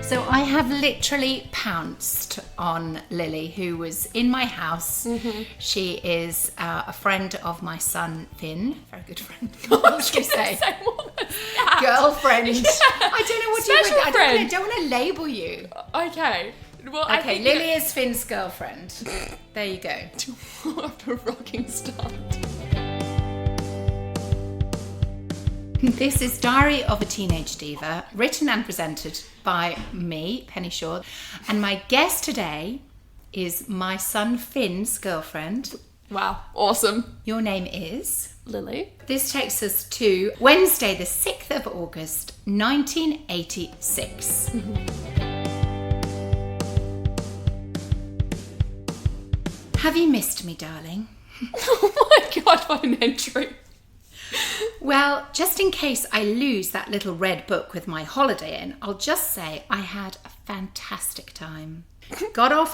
So I have literally pounced on Lily, who was in my house. Mm-hmm. She is a friend of my son, Finn. Very good friend. What should we say? Girlfriend. Yeah. I don't know what Special you would... I don't want to label you. Okay. Well, okay, Lily is Finn's girlfriend. There you go. What a rocking start. This is Diary of a Teenage Diva, written and presented by me, Penny Shaw. And my guest today is my son Finn's girlfriend. Wow, awesome. Your name is? Lily. This takes us to Wednesday, the 6th of August, 1986. Have you missed me, darling? Oh my God, what an entry. Well, just in case I lose that little red book with my holiday in, I'll just say I had a fantastic time. Got off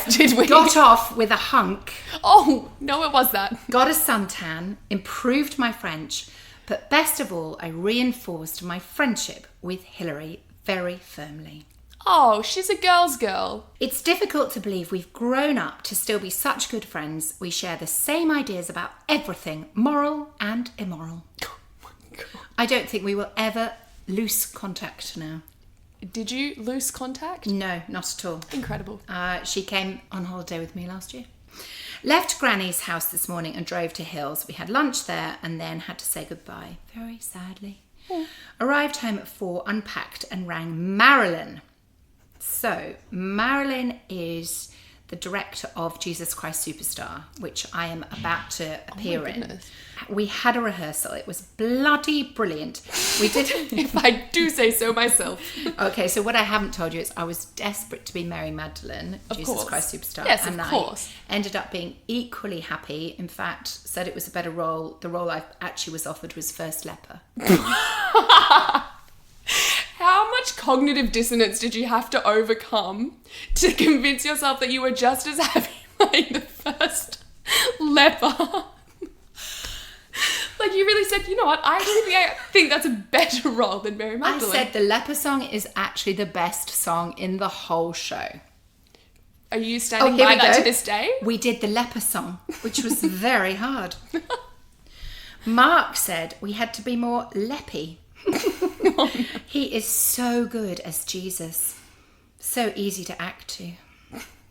Did we? Got off with a hunk. Oh, no, it was that. Got a suntan, improved my French, but best of all, I reinforced my friendship with Hilary very firmly. Oh, she's a girl's girl. It's difficult to believe we've grown up to still be such good friends. We share the same ideas about everything, moral and immoral. Oh my God. I don't think we will ever lose contact now. Did you lose contact? No, not at all. Incredible. She came on holiday with me last year. Left Granny's house this morning and drove to Hills. We had lunch there and then had to say goodbye, very sadly. Arrived home at 4, unpacked and rang Marilyn. So, Marilyn is the director of Jesus Christ Superstar, which I am about to appear in. We had a rehearsal. It was bloody brilliant. We did... If I do say so myself. Okay, so what I haven't told you is I was desperate to be Mary Magdalene, Jesus Christ Superstar. Yes, and of course. I ended up being equally happy. In fact, said it was a better role. The role I actually was offered was First Leper. How much cognitive dissonance did you have to overcome to convince yourself that you were just as happy playing the first leper? Like, you really said, you know what, I really think that's a better role than Mary Magdalene. I said the leper song is actually the best song in the whole show. Are you standing by that to this day? We did the leper song, which was very hard. Mark said we had to be more leppy. Oh, no. He is so good as Jesus. So easy to act to.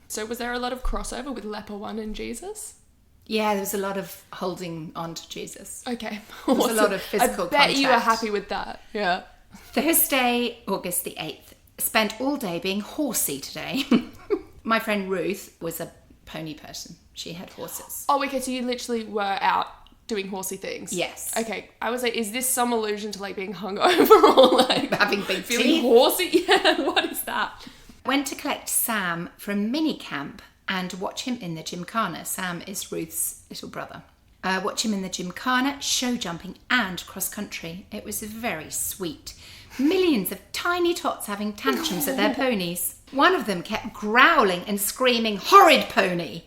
So was there a lot of crossover with Leper 1 and Jesus? Yeah, there was a lot of holding on to Jesus. Okay. There was a lot of physical contact. I bet you were happy with that. Yeah. Thursday, August the 8th. Spent all day being horsey today. My friend Ruth was a pony person. She had horses. Oh, okay, so you literally were out doing horsey things. Yes. Okay, I was like, is this some allusion to like being hungover or like having big feeling teeth? Horsey? Yeah, what is that? Went to collect Sam from mini camp and watch him in the gymkhana. Sam is Ruth's little brother. Watch him in the gymkhana, show jumping and cross country. It was very sweet. Millions of tiny tots having tantrums at their ponies. One of them kept growling and screaming, "Horrid pony!"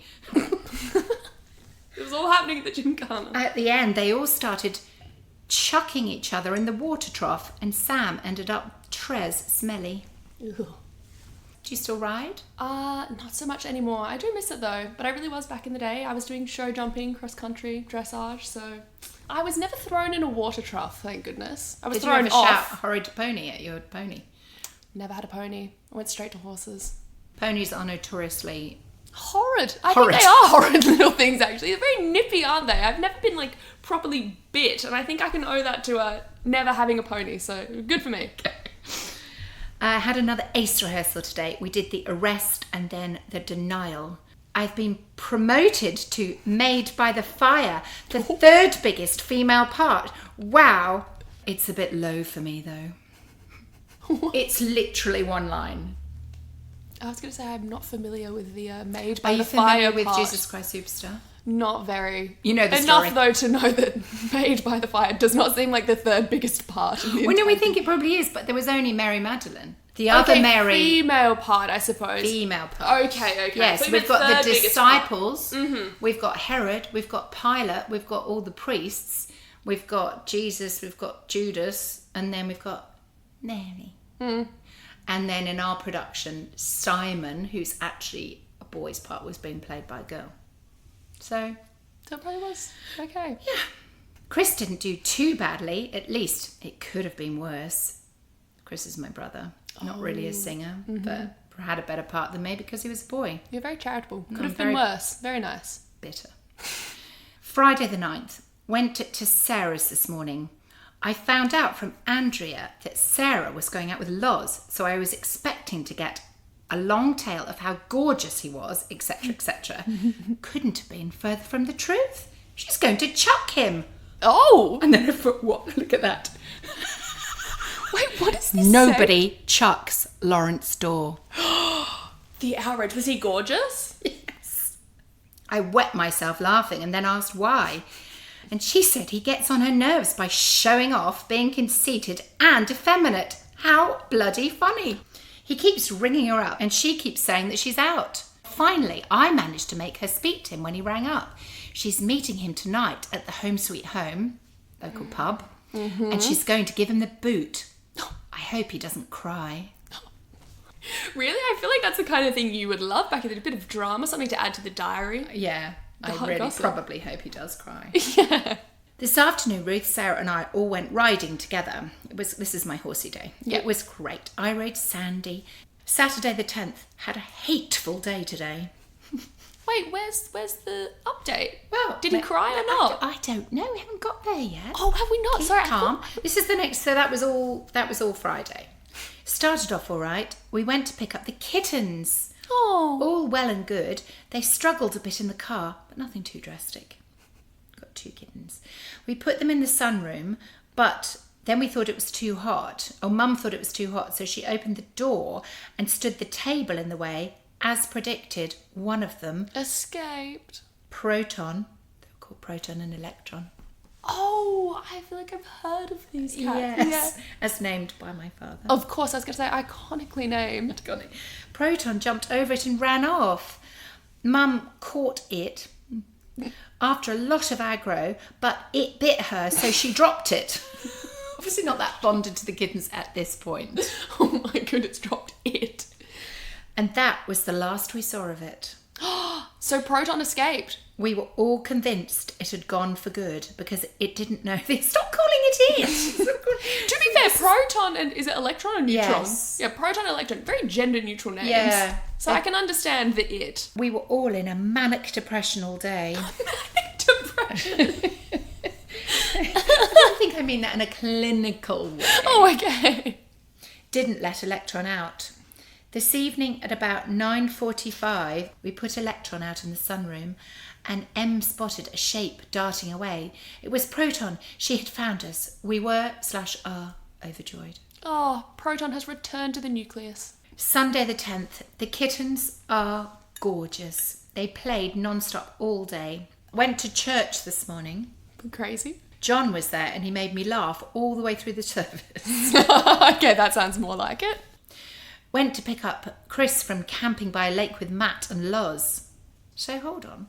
It was all happening at the gymkhana. At the end, they all started chucking each other in the water trough, and Sam ended up smelly. Ugh. Do you still ride? Not so much anymore. I do miss it though, but I really was back in the day. I was doing show jumping, cross country, dressage, so I was never thrown in a water trough, thank goodness. I was thrown Did you ever off. shout "horrid pony" at your pony? Never had a pony. I went straight to horses. Ponies are notoriously... Horrid. I think they are horrid little things, actually. They're very nippy, aren't they? I've never been, like, properly bit, and I think I can owe that to never having a pony, so good for me. I had another ace rehearsal today. We did the arrest and then the denial. I've been promoted to Maid by the Fire, the third biggest female part. Wow. It's a bit low for me, though. It's literally one line. I was going to say I'm not familiar with the Maid Are by you the Fire familiar with part. Jesus Christ Superstar? Not very. You know the Enough, story. though, to know that Maid by the Fire does not seem like the third biggest part. In the Well, no, we entire think it probably is, but there was only Mary Magdalene. The other okay, Mary... female part, I suppose. Female part. Okay. Yes, So we've got the third biggest part. disciples, we've got Herod, we've got Pilate, we've got all the priests, we've got Jesus, we've got Judas, and then we've got Mary. And then in our production, Simon, who's actually a boy's part, was being played by a girl. So That probably was okay. yeah. Chris didn't do too badly. At least it could have been worse. Chris is my brother. Not really a singer, but had a better part than me because he was a boy. You're very charitable. Could I'm have been very worse. Very nice. Bitter. Friday the 9th. Went to Sarah's this morning. I found out from Andrea that Sarah was going out with Loz, so I was expecting to get a long tale of how gorgeous he was, etc., etc. Couldn't have been further from the truth. She's going to chuck him. Oh! And then I thought, what? Look at that. Wait, what is this? Nobody chucks Lawrence Daw. The outrage. Was he gorgeous? Yes. I wet myself laughing and then asked why. And she said he gets on her nerves by showing off, being conceited and effeminate. How bloody funny. He keeps ringing her up and she keeps saying that she's out. Finally, I managed to make her speak to him when he rang up. She's meeting him tonight at the Home Sweet Home, local pub, and she's going to give him the boot. I hope he doesn't cry. Really? I feel like that's the kind of thing you would love back in the day. A bit of drama, something to add to the diary. Yeah, I hot really gossip. probably hope he does cry. Yeah. This afternoon, Ruth, Sarah and I all went riding together. This is my horsey day. Yeah. It was great. I rode Sandy. Saturday the 10th, had a hateful day today. Wait, where's the update? Well, Did he cry or not? I don't know. We haven't got there yet. Oh, have we not? Keep Sorry, I calm. thought- This is the next. So that was all Friday. Started off all right. We went to pick up the kittens. Oh. All well and good. They struggled a bit in the car, but nothing too drastic. Got 2 kittens. We put them in the sunroom, but then we thought it was too hot. Oh, Mum thought it was too hot, so she opened the door and stood the table in the way. As predicted, one of them, Escaped. Proton, they were called Proton and Electron. Oh, I feel like I've heard of these cats. Yes, Yeah. as named by my father. Of course, I was going to say iconically named. Got it. Proton jumped over it and ran off. Mum caught it after a lot of aggro, but it bit her, so she dropped it. Obviously not that bonded to the kittens at this point. Oh my goodness, dropped it. And that was the last we saw of it. So Proton escaped. We were all convinced it had gone for good because it didn't know this. Stop calling it it! To be fair, Proton and is it Electron or Neutron? Yes. Yeah, Proton and Electron. Very gender neutral names. Yeah. So I can understand the it. We were all in a manic depression all day. Depression. I don't think I mean that in a clinical way. Oh, okay. Didn't let Electron out. This evening at about 9:45, we put Electron out in the sunroom and Em spotted a shape darting away. It was Proton. She had found us. We were/are overjoyed. Oh, Proton has returned to the nucleus. Sunday the 10th, the kittens are gorgeous. They played non-stop all day. Went to church this morning. Crazy. John was there and he made me laugh all the way through the service. Okay, that sounds more like it. Went to pick up Chris from camping by a lake with Matt and Loz. So hold on.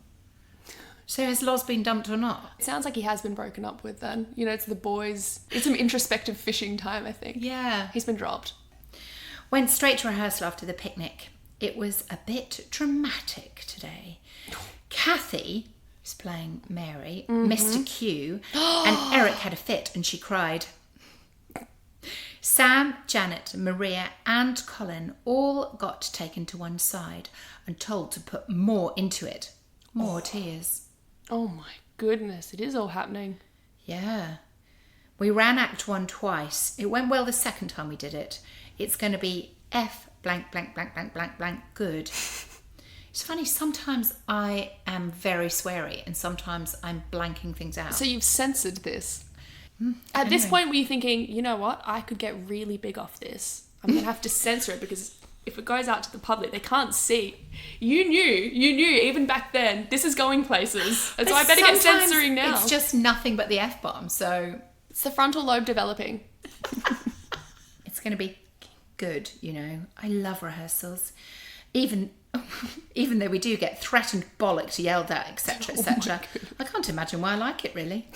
So has Loz been dumped or not? It sounds like he has been broken up with then. You know, it's the boys. It's some introspective fishing time, I think. Yeah. He's been dropped. Went straight to rehearsal after the picnic. It was a bit dramatic today. Kathy was playing Mary, Mr. Q, and Eric had a fit and she cried. Sam, Janet, Maria and Colin all got taken to one side and told to put more into it. More tears. Oh my goodness, it is all happening. Yeah. We ran Act 1 twice. It went well the second time we did it. It's going to be F blank blank blank blank blank blank good. It's funny, sometimes I am very sweary and sometimes I'm blanking things out. So you've censored this. At this point, were you thinking, you know what, I could get really big off this. I'm going to have to censor it because if it goes out to the public, they can't see. You knew, even back then, this is going places. And so I better get Sometimes censoring now. It's just nothing but the F-bomb, so It's the frontal lobe developing. it's going to be good, you know. I love rehearsals. Even though we do get threatened, bollocked, yelled at, etc., etc. I can't imagine why I like it, really.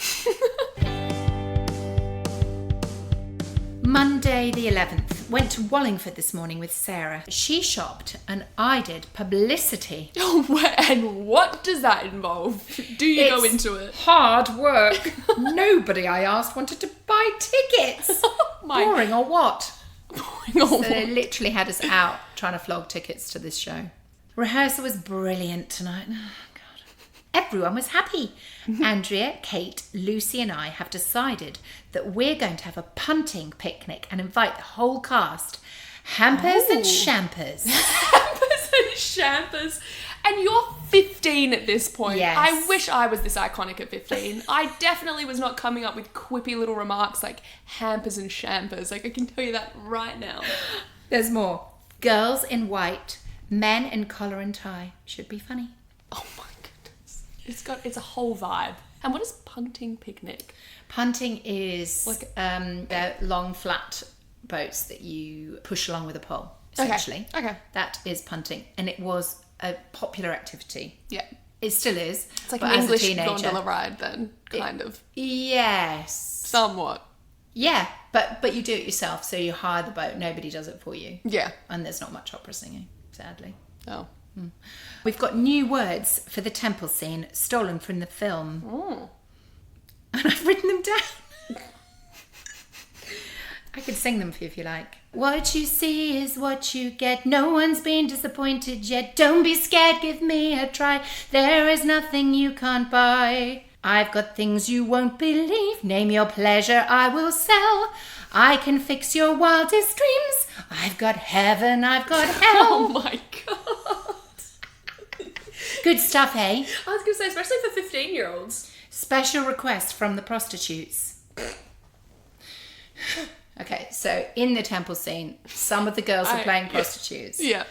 Monday the 11th. Went to Wallingford this morning with Sarah. She shopped and I did publicity. And what does that involve? Do you go into it? Hard work. Nobody I asked wanted to buy tickets. Boring or what? So they literally had us out trying to flog tickets to this show. Rehearsal was brilliant tonight. Oh, God. Everyone was happy. Andrea, Kate, Lucy and I have decided that we're going to have a punting picnic and invite the whole cast. Hampers and shampers. Hampers and shampers. And you're 15 at this point. Yes. I wish I was this iconic at 15. I definitely was not coming up with quippy little remarks like hampers and shampers. Like, I can tell you that right now. There's more. Girls in white, men in collar and tie. Should be funny. Oh my goodness. It's a whole vibe. And what is punting picnic? Punting is like they're long flat boats that you push along with a pole, essentially. Okay. That is punting. And it was a popular activity. Yeah. It still is. It's like but an as a English teenager, gondola ride then, kind of. Yes. Somewhat. Yeah, but you do it yourself, so you hire the boat. Nobody does it for you. Yeah. And there's not much opera singing, sadly. Oh. We've got new words for the temple scene, stolen from the film. Oh. And I've written them down. I could sing them for you if you like. What you see is what you get. No one's been disappointed yet. Don't be scared, give me a try. There is nothing you can't buy. I've got things you won't believe. Name your pleasure, I will sell. I can fix your wildest dreams. I've got heaven, I've got hell. Oh my God. Good stuff, hey? I was going to say, especially for 15-year-olds. Special request from the prostitutes. Okay, so in the temple scene, some of the girls are playing prostitutes. Yeah.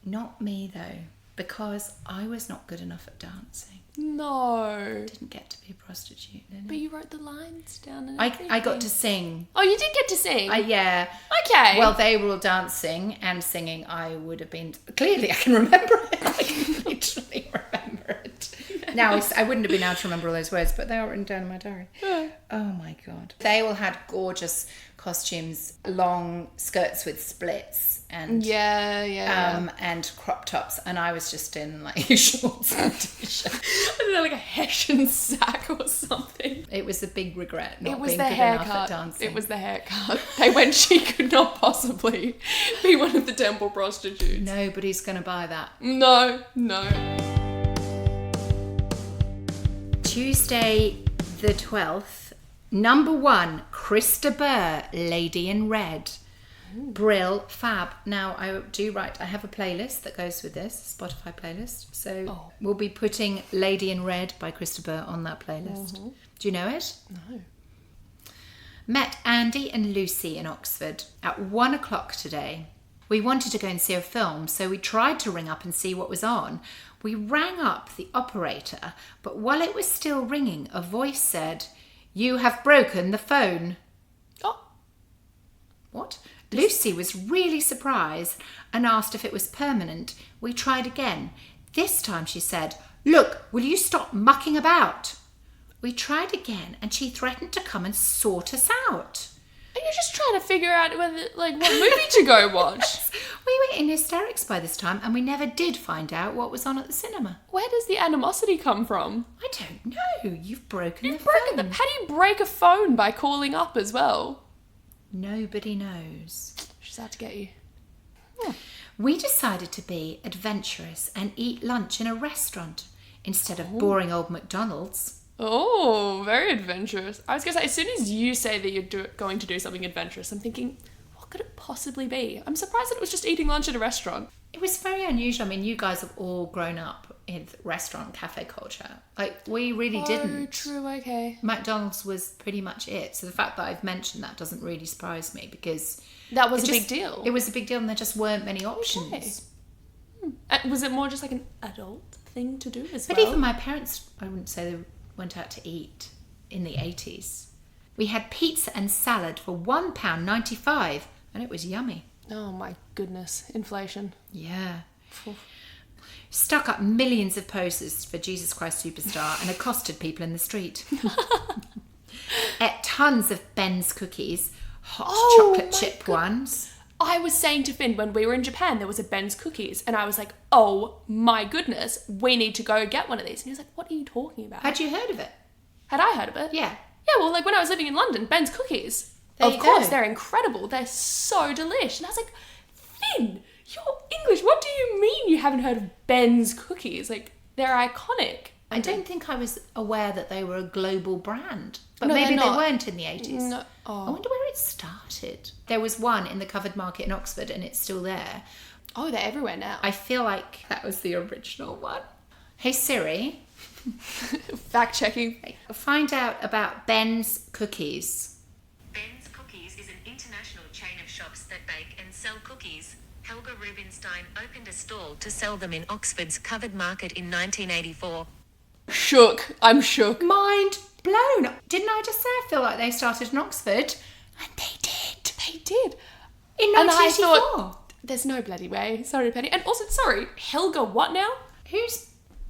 Not me, though, because I was not good enough at dancing. No. Didn't get to be a prostitute, did But I? you wrote the lines down and I got to sing. Oh, you did get to sing? Yeah. Okay. Well, they were all dancing and singing. I would have been... Clearly, I can remember it. I can literally remember it. Now, I wouldn't have been able to remember all those words, but they are written down in my diary. Oh, my God. They all had gorgeous costumes, long skirts with splits and... and crop tops, and I was just in like shorts and t-shirt. I don't know, like a Hessian sack or something. It was a big regret not It was being the good enough at haircut. dancing. It was the haircut. They went, she could not possibly be one of the temple prostitutes. Nobody's going to buy that. No. Tuesday the 12th, number 1, Krista Burr, Lady in Red. Brill, fab. Now, I have a playlist that goes with this, a Spotify playlist. So we'll be putting Lady in Red by Krista Burr on that playlist. Mm-hmm. Do you know it? No. Met Andy and Lucy in Oxford at 1 o'clock today. We wanted to go and see a film, so we tried to ring up and see what was on. We rang up the operator, but while it was still ringing, a voice said, "You have broken the phone." Oh. What? Lucy was really surprised and asked if it was permanent. We tried again. This time she said, "Look, will you stop mucking about?" We tried again and she threatened to come and sort us out. Are you just trying to figure out whether, like, what movie to go watch? We were in hysterics by this time and we never did find out what was on at the cinema. Where does the animosity come from? I don't know. You've broken the Broken phone. How do you break a phone by calling up as well? Nobody knows. She's out to get you. We decided to be adventurous and eat lunch in a restaurant instead of boring old McDonald's. Oh, very adventurous. I was going to say, as soon as you say that you're going to do something adventurous, I'm thinking, what could it possibly be? I'm surprised that it was just eating lunch at a restaurant. It was very unusual. I mean, you guys have all grown up in restaurant cafe culture. Like, we really didn't. Oh, true, okay. McDonald's was pretty much it. So the fact that I've mentioned that doesn't really surprise me because... That was a big deal. It was a big deal and there just weren't many options. Okay. Was it more just like an adult thing to do as well? But even my parents, I wouldn't say they went out to eat in the 80s. We had pizza and salad for £1.95 and it was yummy. Oh my goodness, inflation. Yeah. Stuck up millions of posters for Jesus Christ Superstar and accosted people in the street. Ate tons of Ben's cookies, hot chocolate chip ones. I was saying to Finn when we were in Japan, there was a Ben's Cookies, and I was like, oh my goodness, we need to go get one of these. And he was like, what are you talking about? Had you heard of it? Had I heard of it? Yeah. Yeah, well, like when I was living in London, Ben's Cookies. There of you course, go. they're incredible. They're so delish. And I was like, Finn, you're English. What do you mean you haven't heard of Ben's Cookies? Like, they're iconic. I don't think I was aware that they were a global brand. But No, maybe they're they not. weren't in the 80s. No. I Oh. wonder where it started. There was one in the covered market in Oxford and it's still there. Oh, they're everywhere now. I feel like that was the original one. Hey Siri, Fact checking. find out about Ben's Cookies. Ben's Cookies is an international chain of shops that bake and sell cookies. Helga Rubinstein opened a stall to sell them in Oxford's covered market in 1984. Shook. I'm shook. Mind blown. Didn't I just say I feel like they started in Oxford? And they did. They did. In And I 1984. thought, there's no bloody way. Sorry, Penny. And also, sorry, Helga what now? Who's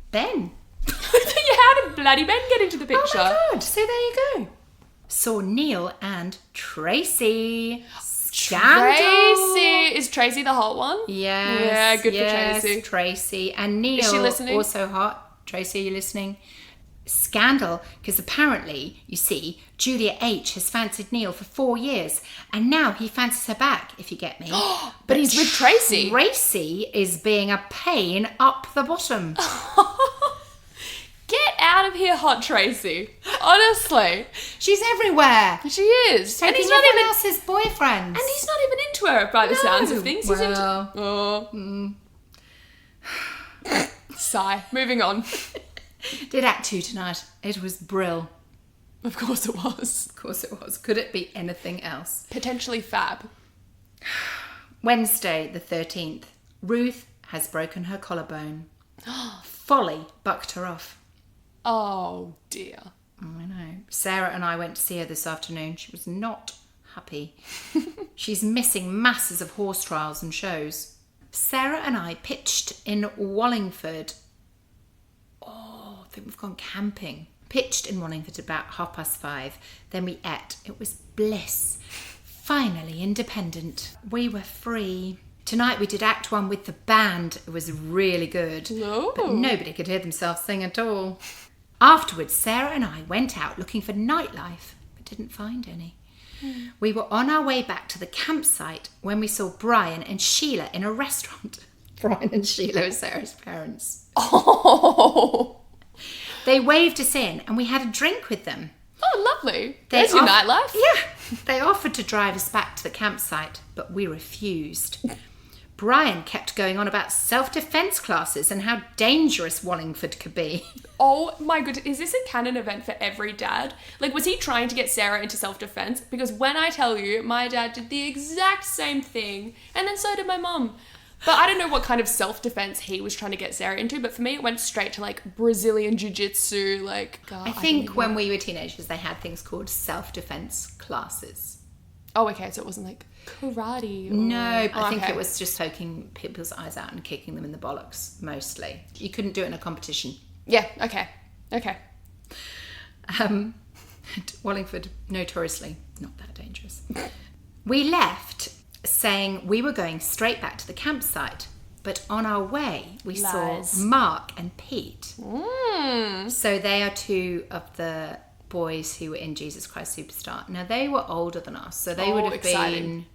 Ben? How did bloody Ben get into the picture? Oh my god, so there you go. Saw Neil and Tracy. Scandal. Tracy. Is Tracy the hot one? Yes. Yeah, good yes, for Tracy. Tracy. And Neil, Is she listening? also hot. Tracy, are you listening? Scandal, because apparently, you see, Julia H has fancied Neil for 4 years, and now he fancies her back, if you get me. But he's with Tracy. Tracy is being a pain up the bottom. Get out of here, hot Tracy. Honestly. She's everywhere. She is. And Taking he's not everyone even else's boyfriends. and he's not even into her by the sounds of things. He's Well, into Sigh. Moving on. did Act 2 tonight. It was brill. Of course it was. Of course it was. Could it be anything else? Potentially fab. Wednesday the 13th. Ruth has broken her collarbone. Folly bucked her off. Oh dear. I know. Sarah and I went to see her this afternoon. She was not happy. She's missing masses of horse trials and shows. Sarah and I pitched in Wallingford. Oh, I think we've gone camping. Pitched in Wallingford about 5:30. Then we ate. It was bliss. Finally independent. We were free. Tonight we did Act 1 with the band. It was really good. No. But nobody could hear themselves sing at all. Afterwards, Sarah and I went out looking for nightlife, but didn't find any. We were on our way back to the campsite when we saw Brian and Sheila in a restaurant. Brian and Sheila are Sarah's parents. Oh. They waved us in and we had a drink with them. Oh, lovely. There's your nightlife. Yeah. They offered to drive us back to the campsite, but we refused. Brian kept going on about self-defense classes and how dangerous Wallingford could be. Oh my goodness, is this a canon event for every dad? Like, was he trying to get Sarah into self-defense? Because when I tell you, my dad did the exact same thing, and then so did my mum. But I don't know what kind of self-defense he was trying to get Sarah into, but for me it went straight to like Brazilian jiu-jitsu, like... God, I think when we were teenagers, they had things called self-defense classes. Oh, okay, so it wasn't like karate or... No, I think okay. it was just poking people's eyes out and kicking them in the bollocks, mostly. You couldn't do it in a competition. Yeah, okay. Wallingford, notoriously not that dangerous. We left saying we were going straight back to the campsite, but on our way we Lies. saw Mark and Pete. Mm. So they are two of the boys who were in Jesus Christ Superstar. Now they were older than us, so they would have exciting. been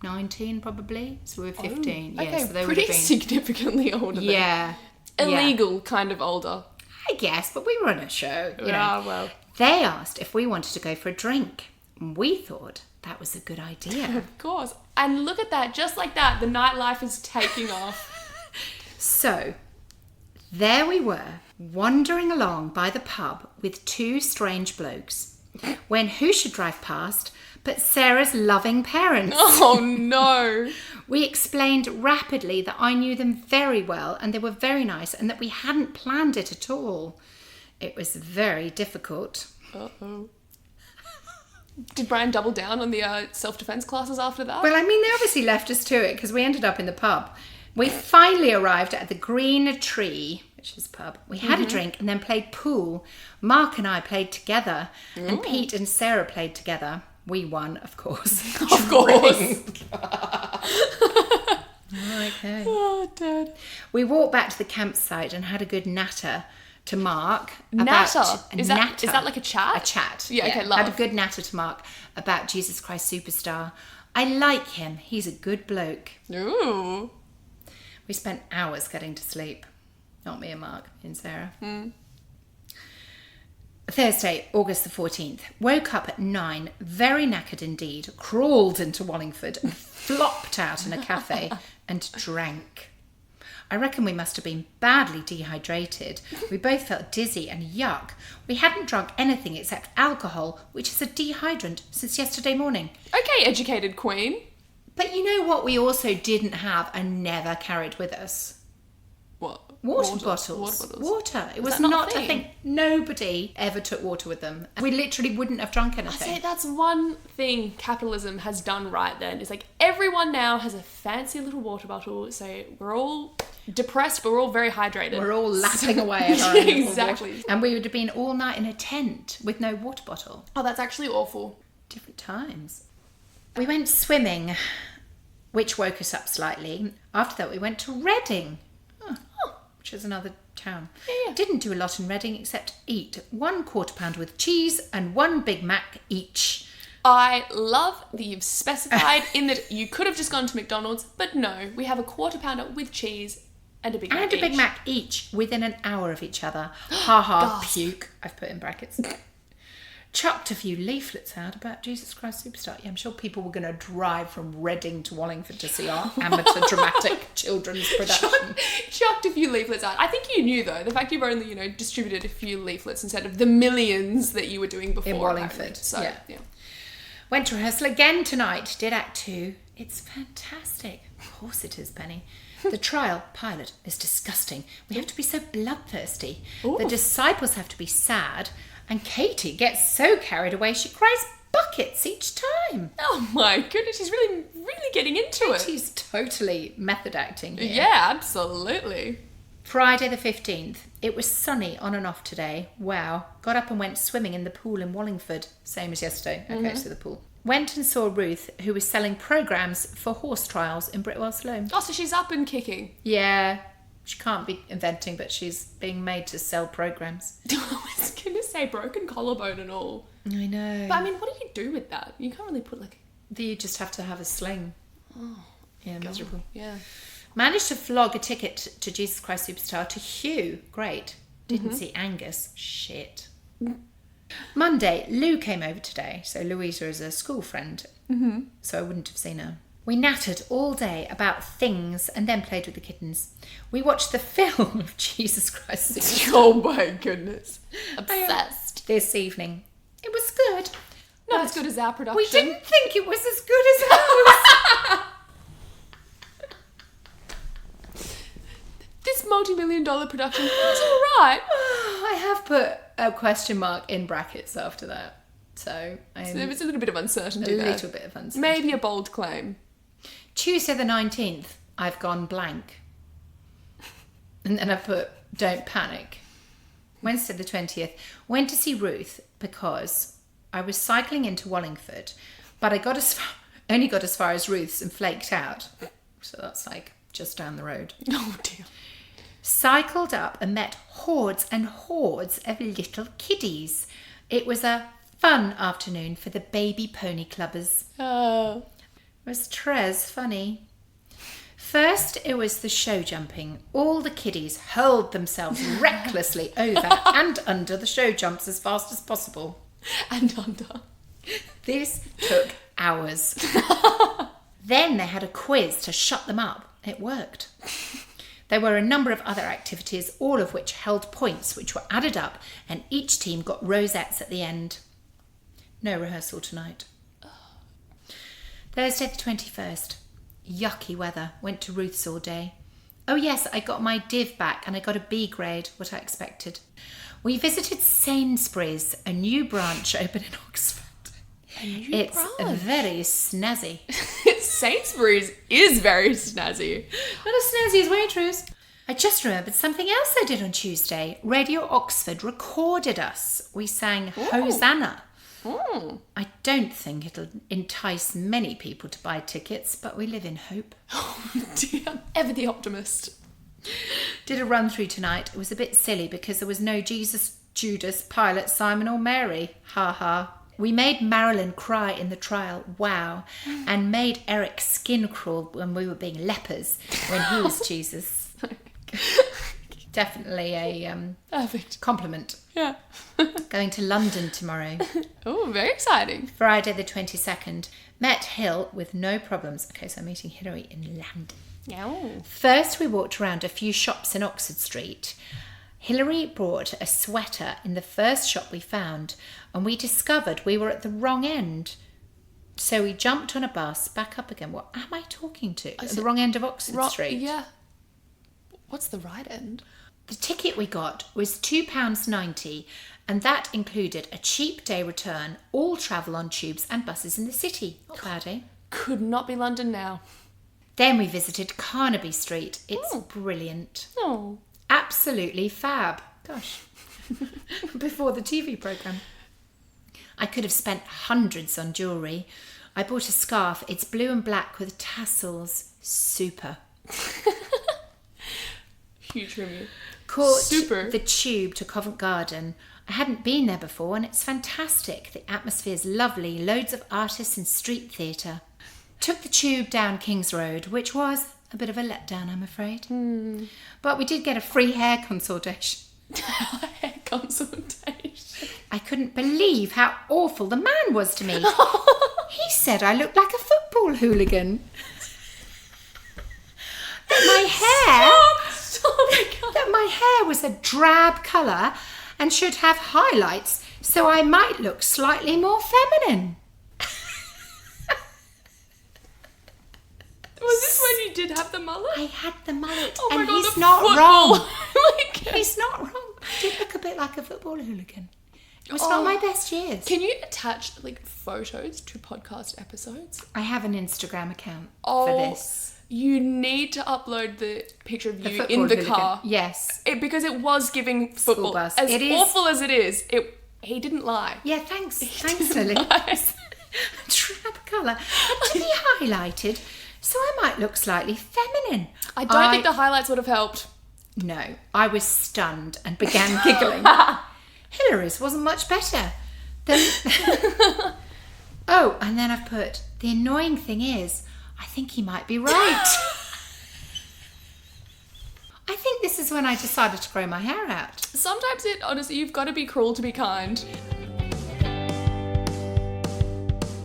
19 probably, so we were 15. Okay, Yeah, so they would pretty have been significantly older than yeah. illegal kind of older. I guess, but we were on a show, you know. Ah, well. They asked if we wanted to go for a drink. We thought that was a good idea. Of course. And look at that, just like that, the nightlife is taking off. So, there we were, wandering along by the pub with two strange blokes, when who should drive past but Sarah's loving parents. Oh no. We explained rapidly that I knew them very well and they were very nice and that we hadn't planned it at all. It was very difficult. Uh-oh. Did Brian double down on the self-defense classes after that? Well, I mean, they obviously left us to it because we ended up in the pub. We finally arrived at the Green Tree, which is a pub. We had a drink and then played pool. Mark and I played together and Pete and Sarah played together. We won, of course. Of course. Okay. Oh, Dad. We walked back to the campsite and had a good natter to Mark Natter? about... Is that like a chat? A chat. Yeah, okay, love. Had a good natter to Mark about Jesus Christ Superstar. I like him. He's a good bloke. Ooh. We spent hours getting to sleep. Not me and Mark, me and Sarah. Thursday, August the 14th. Woke up at 9, very knackered indeed, crawled into Wallingford and flopped out in a cafe and drank. I reckon we must have been badly dehydrated. We both felt dizzy and yuck. We hadn't drunk anything except alcohol, which is a dehydrant, since yesterday morning. Okay, educated queen. But you know what we also didn't have and never carried with us? What? Water bottles. Water. It was that not not a a thing. Nobody ever took water with them. We literally wouldn't have drunk I anything. say that's one thing capitalism has done right then. It's like everyone now has a fancy little water bottle, so we're all depressed, but we're all very hydrated. We're all lapping away at our own little Exactly. water. And we would have been all night in a tent with no water bottle. Oh, that's actually awful. Different times. We went swimming, which woke us up slightly. After that, we went to Reading, which is another town. Yeah. Didn't do a lot in Reading except eat 1 quarter pounder with cheese and 1 Big Mac each. I love that you've specified in that you could have just gone to McDonald's, but no, we have a quarter pounder with cheese and a Big Mac And a Big each. Mac each within an hour of each other. Ha ha, Gasp. puke. I've put in brackets. Chucked a few leaflets out about Jesus Christ Superstar. Yeah, I'm sure people were going to drive from Reading to Wallingford to see our amateur dramatic children's production. Chucked a few leaflets out. I think you knew though, the fact you've only, distributed a few leaflets instead of the millions that you were doing before. In Wallingford, apparently. So, yeah. Went to rehearsal again tonight. Did Act 2. It's fantastic. Of course it is, Penny. The trial pilot is disgusting. We have to be so bloodthirsty. Ooh. The disciples have to be sad. And Katie gets so carried away she cries buckets each time. Oh my goodness, she's really, really getting into it. She's totally method acting here. Yeah, absolutely. Friday the 15th. It was sunny on and off today. Wow. Got up and went swimming in the pool in Wallingford. Same as yesterday. Okay, so the pool. Went and saw Ruth, who was selling programmes for horse trials in Britwell Sloane. Oh, so she's up and kicking. Yeah. She can't be inventing, but she's being made to sell programmes. I was going to say broken collarbone and all. I know. But I mean, what do you do with that? You can't really put You just have to have a sling. Oh. Yeah, miserable. Yeah. Managed to flog a ticket to Jesus Christ Superstar to Hugh. Great. Didn't see Angus. Shit. Monday, Lou came over today. So Louisa is a school friend. So I wouldn't have seen her. We nattered all day about things and then played with the kittens. We watched the film of Jesus Christ Superstar Oh my goodness. Obsessed. this evening. It was good. Not as good as our production. We didn't think it was as good as ours. This multi-million-dollar production was alright. I have put a question mark in brackets after that. So There was a little bit of uncertainty a there. little bit of uncertainty. Maybe a bold claim. Tuesday the 19th, I've gone blank. And then I put, don't panic. Wednesday the 20th, went to see Ruth because I was cycling into Wallingford, but I only got as far as Ruth's and flaked out. So that's like just down the road. Oh dear. Cycled up and met hordes and hordes of little kiddies. It was a fun afternoon for the baby pony clubbers. Oh. Was Trez funny? First, it was the show jumping. All the kiddies hurled themselves recklessly over and under the show jumps as fast as possible. And under. This took hours. Then they had a quiz to shut them up. It worked. There were a number of other activities, all of which held points, which were added up, and each team got rosettes at the end. No rehearsal tonight. Thursday the 21st. Yucky weather. Went to Ruth's all day. Oh yes, I got my div back and I got a B grade, what I expected. We visited Sainsbury's, a new branch open in Oxford. It's very snazzy. Sainsbury's is very snazzy. Not as snazzy as Waitrose. I just remembered something else I did on Tuesday. Radio Oxford recorded us. We sang Hosanna. Oh. I don't think it'll entice many people to buy tickets, but we live in hope. Oh dear, I'm ever the optimist. Did a run through tonight. It was a bit silly because there was no Jesus, Judas, Pilate, Simon or Mary. Ha ha. We made Marilyn cry in the trial, wow, and made Eric skin crawl when we were being lepers when he was Jesus. Definitely a Perfect. compliment. Yeah. Going to London tomorrow. Oh, very exciting. Friday the 22nd. Met Hill with no problems. Okay, so I'm meeting Hilary in London. Yeah. First, we walked around a few shops in Oxford Street. Hilary bought a sweater in the first shop we found, and we discovered we were at the wrong end. So we jumped on a bus back up again. What am I talking to? At the wrong end of Oxford Street. Yeah. What's the right end? The ticket we got was £2.90, and that included a cheap day return, all travel on tubes and buses in the city. Not bad, eh? Could not be London now. Then we visited Carnaby Street. It's brilliant. Oh. Absolutely fab. Gosh. Before the TV programme. I could have spent hundreds on jewellery. I bought a scarf. It's blue and black with tassels. Super. Huge from you. Caught Super. the tube to Covent Garden. I hadn't been there before and it's fantastic. The atmosphere's lovely. Loads of artists and street theatre. Took the tube down King's Road, which was a bit of a letdown, I'm afraid. But we did get a free hair consultation. Hair consultation. I couldn't believe how awful the man was to me. He said I looked like a football hooligan. That my hair was a drab colour and should have highlights so I might look slightly more feminine. Was this when you did have the mullet? I had the mullet, Oh my and God, he's the not football. wrong. He's not wrong. I did look a bit like a football hooligan. It was not my best years. Can you attach like photos to podcast episodes? I have an Instagram account Oh, for this. You need to upload the picture of The you football in the hooligan. car. Yes. Because it was giving football. bus. As It is- awful as it is, he didn't lie. Yeah, thanks. Thanks, Lily. Nice. Drab colour. And to be highlighted, so I might look slightly feminine. I don't think the highlights would have helped. No, I was stunned and began giggling. Hilary's wasn't much better. Then... Oh, and then I've put, the annoying thing is, I think he might be right. I think this is when I decided to grow my hair out. Sometimes honestly, you've got to be cruel to be kind.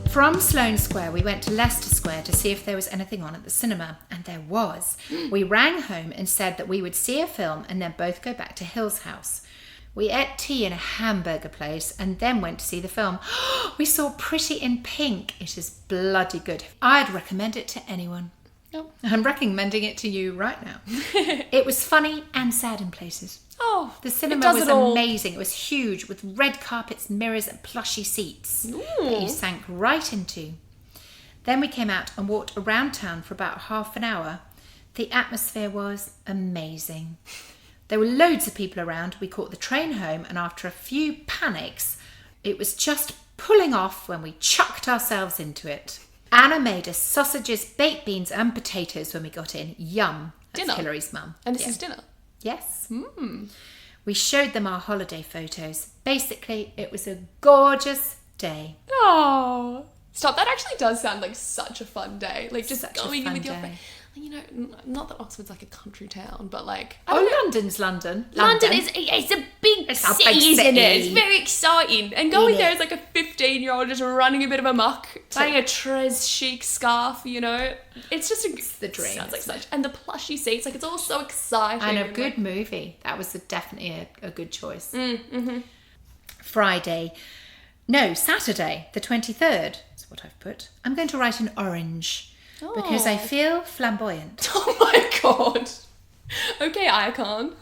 From Sloane Square, we went to Leicester Square to see if there was anything on at the cinema, and there was. We rang home and said that we would see a film and then both go back to Hill's house. We ate tea in a hamburger place and then went to see the film. We saw Pretty in Pink. It is bloody good. I'd recommend it to anyone. Oh. I'm recommending it to you right now. It was funny and sad in places. Oh, The cinema was amazing. It was huge with red carpets, mirrors and plushy seats that you sank right into. Then we came out and walked around town for about half an hour. The atmosphere was amazing. There were loads of people around. We caught the train home and after a few panics, it was just pulling off when we chucked ourselves into it. Anna made us sausages, baked beans and potatoes when we got in. Yum. That's Dinner. Hilary's mum. and this is dinner. Yes. We showed them our holiday photos. Basically, it was a gorgeous day. Oh, stop! That actually does sound like such a fun day. Like just Such a going in fun with your day. friends. You know, not that Oxford's like a country town, but like London's London. London is it's a big It's a city, big isn't city. it? It's very exciting. And going It there is. as like a 15-year-old just running a bit of amok, wearing a tres chic scarf, you know, it's just the dream, Sounds like isn't such, and the plushy seats, like it's all so exciting. And a like- good movie. That was definitely a good choice. Saturday, the 23rd. That's what I've put. I'm going to write in orange because I feel flamboyant. Oh my god. Okay, icon.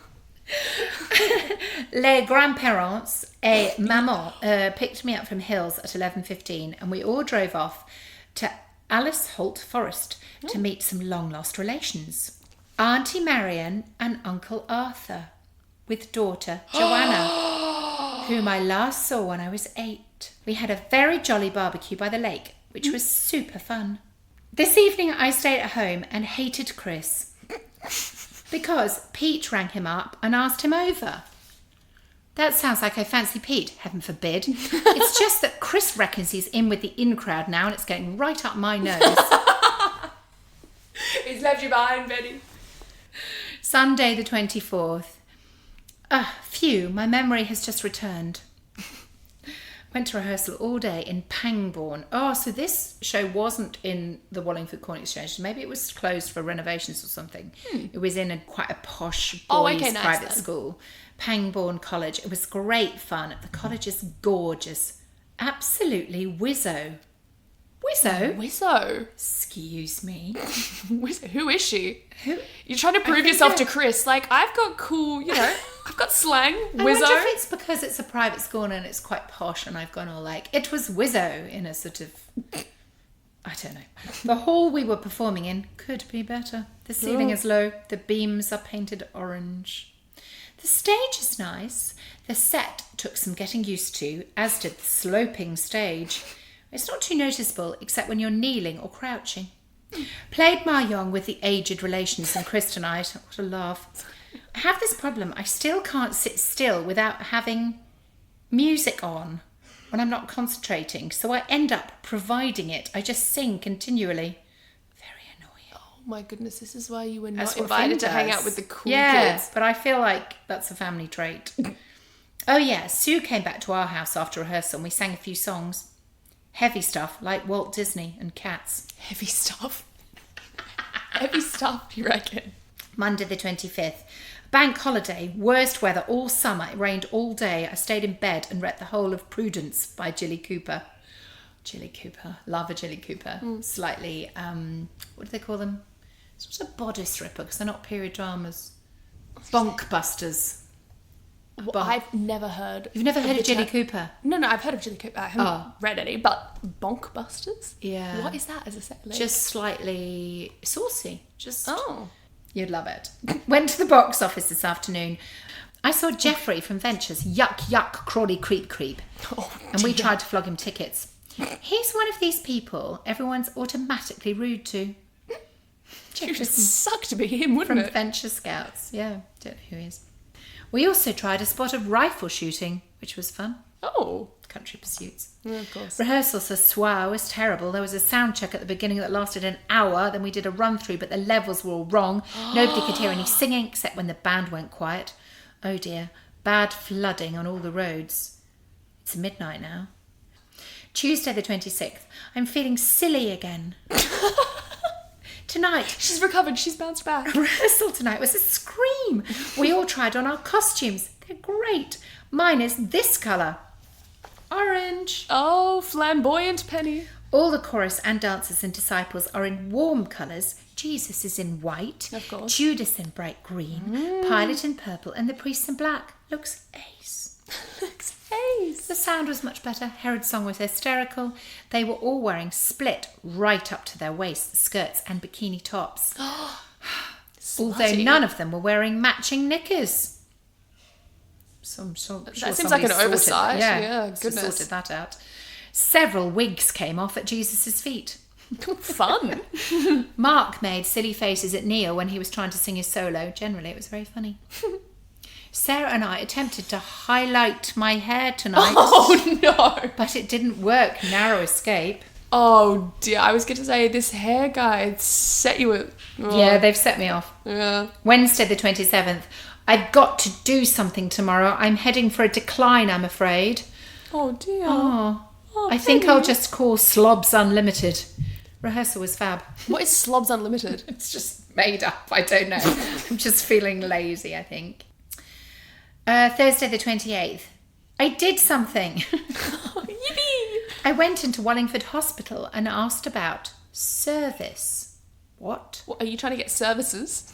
Les grands-parents et maman picked me up from Hills at 11:15 and we all drove off to Alice Holt Forest to meet some long-lost relations. Auntie Marion and Uncle Arthur with daughter Joanna, whom I last saw when I was 8. We had a very jolly barbecue by the lake, which was super fun. This evening I stayed at home and hated Chris because Pete rang him up and asked him over. That sounds like I fancy Pete, heaven forbid. It's just that Chris reckons he's in with the in crowd now and it's getting right up my nose. He's left you behind, Betty. Sunday the 24th. Phew, my memory has just returned. Went to rehearsal all day in Pangbourne. Oh, so this show wasn't in the Wallingford Corn Exchange. Maybe it was closed for renovations or something. It was in quite a posh boys' private school. Pangbourne College. It was great fun. The college is gorgeous. Absolutely whizzo. Whizzo? Wizzo. Excuse me. Wizzo. Who is she? Who? You're trying to prove yourself to Chris. Like, I've got cool, I've got slang. I Wizzo. wonder if it's because it's a private school and it's quite posh and I've gone all like, it was whizzo in a sort of, I don't know. The hall we were performing in could be better. The ceiling is low. The beams are painted orange. The stage is nice. The set took some getting used to, as did the sloping stage. It's not too noticeable except when you're kneeling or crouching. Played Mahjong with the aged relations and Chris tonight. What a laugh. I have this problem. I still can't sit still without having music on when I'm not concentrating. So I end up providing it. I just sing continually. Very annoying. Oh my goodness, this is why you were not That's what invited to Finn hang does. out with the cool Yeah, kids. but I feel like that's a family trait. Oh yeah, Sue came back to our house after rehearsal and we sang a few songs. Heavy stuff like Walt Disney and Cats. Heavy stuff. Heavy stuff, you reckon? Monday the 25th. Bank holiday, worst weather all summer. It rained all day. I stayed in bed and read the whole of Prudence by Jilly Cooper. Jilly Cooper. Love a Jilly Cooper. Slightly, what do they call them? It's not a bodice ripper because they're not period dramas. Bonkbusters. Well, I've never heard. You've never heard of Jilly Jilly Cooper? No, I've heard of Jilly Cooper. I haven't read any, but Bonkbusters? Yeah. What is that as a set? Like? Just slightly saucy. Oh. You'd love it. Went to the box office this afternoon. I saw Jeffrey from Ventures, yuck, yuck, crawly, creep, creep. Oh, And we tried to flog him tickets. He's one of these people everyone's automatically rude to. It would suck to be him, wouldn't From it? Venture Scouts. Yeah, don't know who he is. We also tried a spot of rifle shooting, which was fun. Oh. Country Pursuits. Yeah, of course. Rehearsals for SWA was terrible. There was a sound check at the beginning that lasted an hour. Then we did a run through, but the levels were all wrong. Nobody could hear any singing except when the band went quiet. Oh dear. Bad flooding on all the roads. It's midnight now. Tuesday the 26th. I'm feeling silly again. Tonight. She's recovered. She's bounced back. Rehearsal tonight was a scream. We all tried on our costumes. They're great. Mine is this colour. Orange. Oh, flamboyant Penny. All the chorus and dancers and disciples are in warm colours. Jesus is in white. Of course. Judas in bright green. Pilate in purple and the priest in black. Looks ace. Looks ace. The sound was much better. Herod's song was hysterical. They were all wearing split right up to their waists, skirts and bikini tops. Although Slutty. none of them were wearing matching knickers. That seems like an oversight. Yeah, goodness. Sorted that out. Several wigs came off at Jesus' feet. Fun. Mark made silly faces at Neil when he was trying to sing his solo. Generally, it was very funny. Sarah and I attempted to highlight my hair tonight. Oh, no. But it didn't work. Narrow escape. Oh, dear. I was going to say, this hair guy set you at... Oh. Yeah, they've set me off. Yeah. Wednesday the 27th. I've got to do something tomorrow. I'm heading for a decline, I'm afraid. Oh, dear. Oh, Oh, I think Penny. I'll just call Slobs Unlimited. Rehearsal was fab. What is Slobs Unlimited? It's just made up. I don't know. I'm just feeling lazy, I think. Thursday the 28th. I did something. Yippee! I went into Wallingford Hospital and asked about service. What? What, are you trying to get services?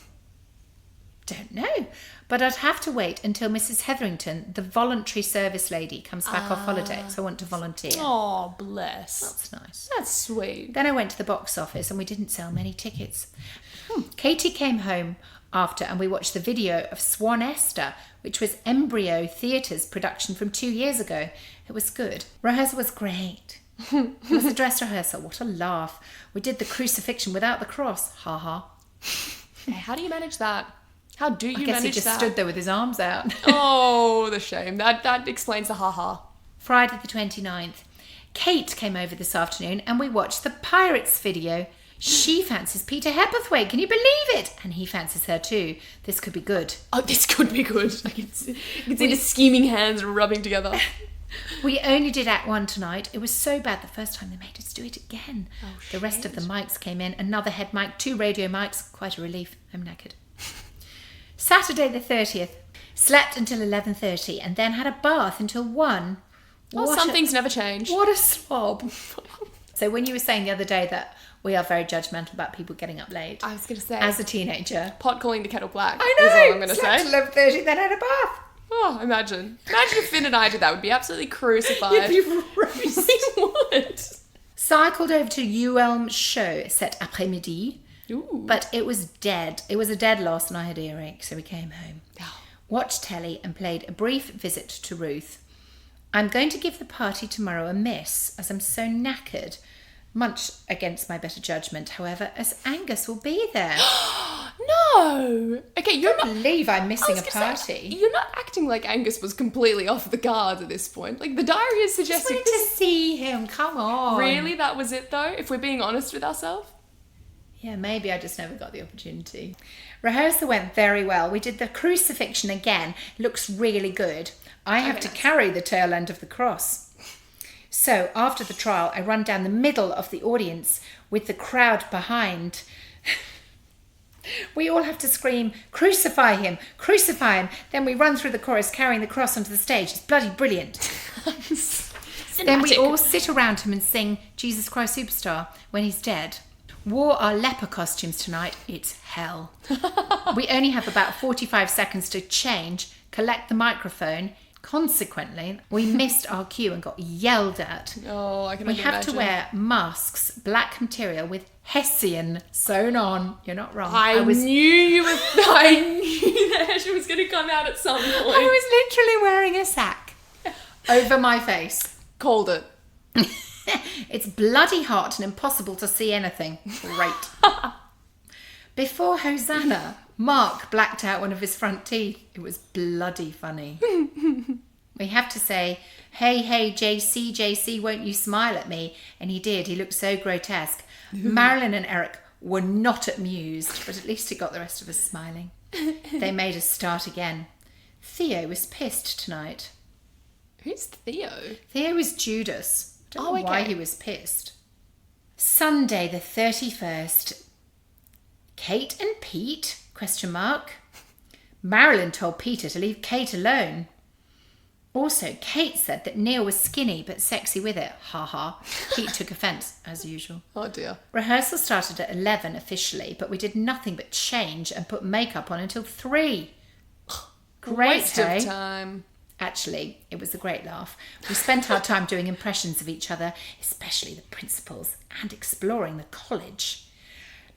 Don't know. But I'd have to wait until Mrs. Hetherington, the voluntary service lady, comes back off holiday. So I want to volunteer. Oh, bless. That's nice. That's sweet. Then I went to the box office and we didn't sell many tickets. Katie came home after, and we watched the video of Swan Esther, which was Embryo Theatre's production from 2 years ago. It was good. Rehearsal was great. It was a dress rehearsal. What a laugh. We did the crucifixion without the cross. Ha ha. How do you manage that? How do you manage that? I guess he just stood there with his arms out. Oh, the shame. That explains the ha-ha. Friday the 29th. Kate came over this afternoon and we watched the Pirates video. She fancies Peter Hepworthwaite. Can you believe it? And he fancies her too. This could be good. Oh, this could be good. I can see the scheming hands rubbing together. We only did Act 1 tonight. It was so bad the first time they made us do it again. Oh, the rest of the mics came in. Another head mic, 2 radio mics. Quite a relief. I'm knackered. Saturday the 30th. Slept until 11:30 and then had a bath until 1. Some things never change. What a slob. So when you were saying the other day that we are very judgmental about people getting up late. I was going to say. As a teenager. Pot calling the kettle black. I know. Is all I'm going to say. Slept till 11:30 then had a bath. Oh, imagine. Imagine if Finn and I did that. We'd be absolutely crucified. You'd be roasted. We would. Cycled over to UELM show cet après-midi. Ooh. But it was dead. It was a dead loss and I had earache, so we came home. Watched telly and played a brief visit to Ruth. I'm going to give the party tomorrow a miss, as I'm so knackered. Much against my better judgment, however, as Angus will be there. No! Okay, you're not... I believe I'm missing a Say, party. you're not acting like Angus was completely off the cards at this point. Like, the diary is Just suggesting... wanted to see him, come on. Really? That was it, though? If we're being honest with ourselves? Yeah, maybe I just never got the opportunity. Rehearsal went very well. We did the crucifixion again. Looks really good. I have to carry the tail end of the cross. So after the trial, I run down the middle of the audience with the crowd behind. We all have to scream, crucify him, crucify him. Then we run through the chorus carrying the cross onto the stage. It's bloody brilliant. Then we all sit around him and sing Jesus Christ Superstar when he's dead. Wore our leper costumes tonight. It's hell. We only have about 45 seconds to change, collect the microphone. Consequently, we missed our cue and got yelled at. Oh, I can We only have imagine. to wear masks, black material with Hessian sewn on. You're not wrong. I knew the Hessian was going to come out at some point. I was literally wearing a sack over my face. Called it. It's bloody hot and impossible to see anything. Great. Before Hosanna, Mark blacked out one of his front teeth. It was bloody funny. We have to say, hey, JC, won't you smile at me? And he did. He looked so grotesque. Marilyn and Eric were not amused, but at least it got the rest of us smiling. They made us start again. Theo was pissed tonight. Who's Theo? Theo was Judas. I don't know why okay. he was pissed. Sunday the 31st. Kate and Pete? ? Marilyn told Peter to leave Kate alone. Also, Kate said that Neil was skinny but sexy with it. Ha ha. Pete took offence, as usual. Oh dear. Rehearsal started at 11 officially, but we did nothing but change and put makeup on until 3. Great, Waste hey? of time. Actually, it was a great laugh. We spent our time doing impressions of each other, especially the principals, and exploring the college.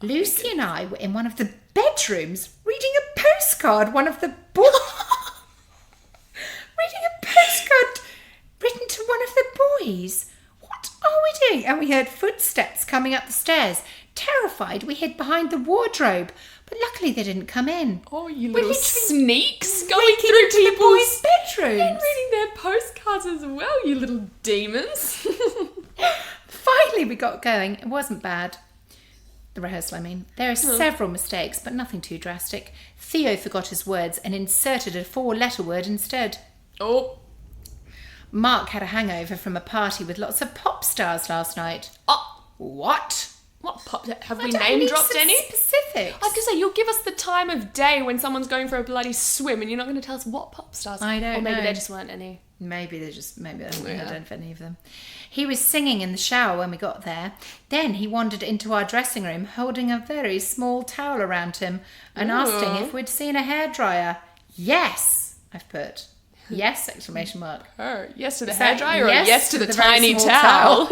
Lucy and I were in one of the bedrooms reading a postcard, reading a postcard written to one of the boys. What are we doing? And we heard footsteps coming up the stairs. Terrified, we hid behind the wardrobe, but luckily they didn't come in. Oh, you We're little literally sneaks going breaking through into the people's boys' bedrooms. and reading their postcards as well, you little demons. Finally, we got going. It wasn't bad. The rehearsal, I mean. There are several mistakes, but nothing too drastic. Theo forgot his words and inserted a 4-letter word instead. Oh. Mark had a hangover from a party with lots of pop stars last night. Oh. What? What pop? Have I we don't name need dropped some any? specifics. I was going to say, you'll give us the time of day when someone's going for a bloody swim and you're not going to tell us what pop stars. I don't Or maybe know. there just weren't any. Maybe I haven't heard of any of them. He was singing in the shower when we got there. Then he wandered into our dressing room holding a very small towel around him and asking if we'd seen a hairdryer. Yes, I've put. Yes, exclamation mark. Oh, yes to the Is that hairdryer or yes yes to the to the very tiny small towel?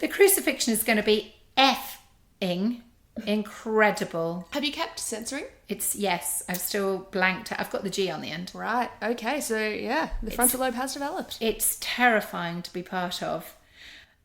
The crucifixion is going to be effing Incredible. Have you kept censoring? Yes, I've still blanked. I've got the G on the end. Right. Okay. So yeah, the frontal lobe has developed. It's terrifying to be part of.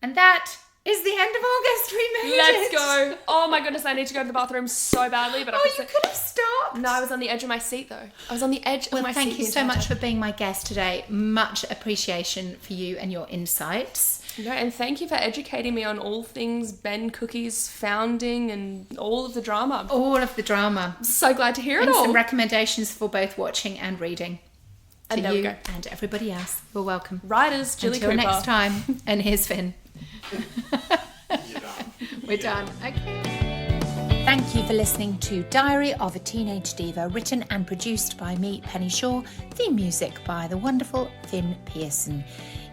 And that is the end of August. We made Let's it. go. Oh my goodness, I need to go to the bathroom so badly. But You could have stopped. No, I was on the edge of my seat though. I was on the edge of my seat. Thank you so much for being my guest today. Much appreciation for you and your insights. No, and thank you for educating me on all things Ben Cookie's founding and all of the drama. All of the drama. So glad to hear it And all. some recommendations for both watching and reading. And there we go. And everybody else. You're welcome. Writers, Julie Until Cooper. next time. And here's Finn. We're done. Okay. Thank you for listening to Diary of a Teenage Diva, written and produced by me, Penny Shaw. Theme music by the wonderful Finn Pearson.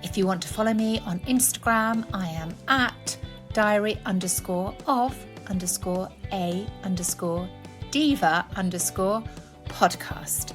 If you want to follow me on Instagram, I am at diary_of_a_diva_podcast.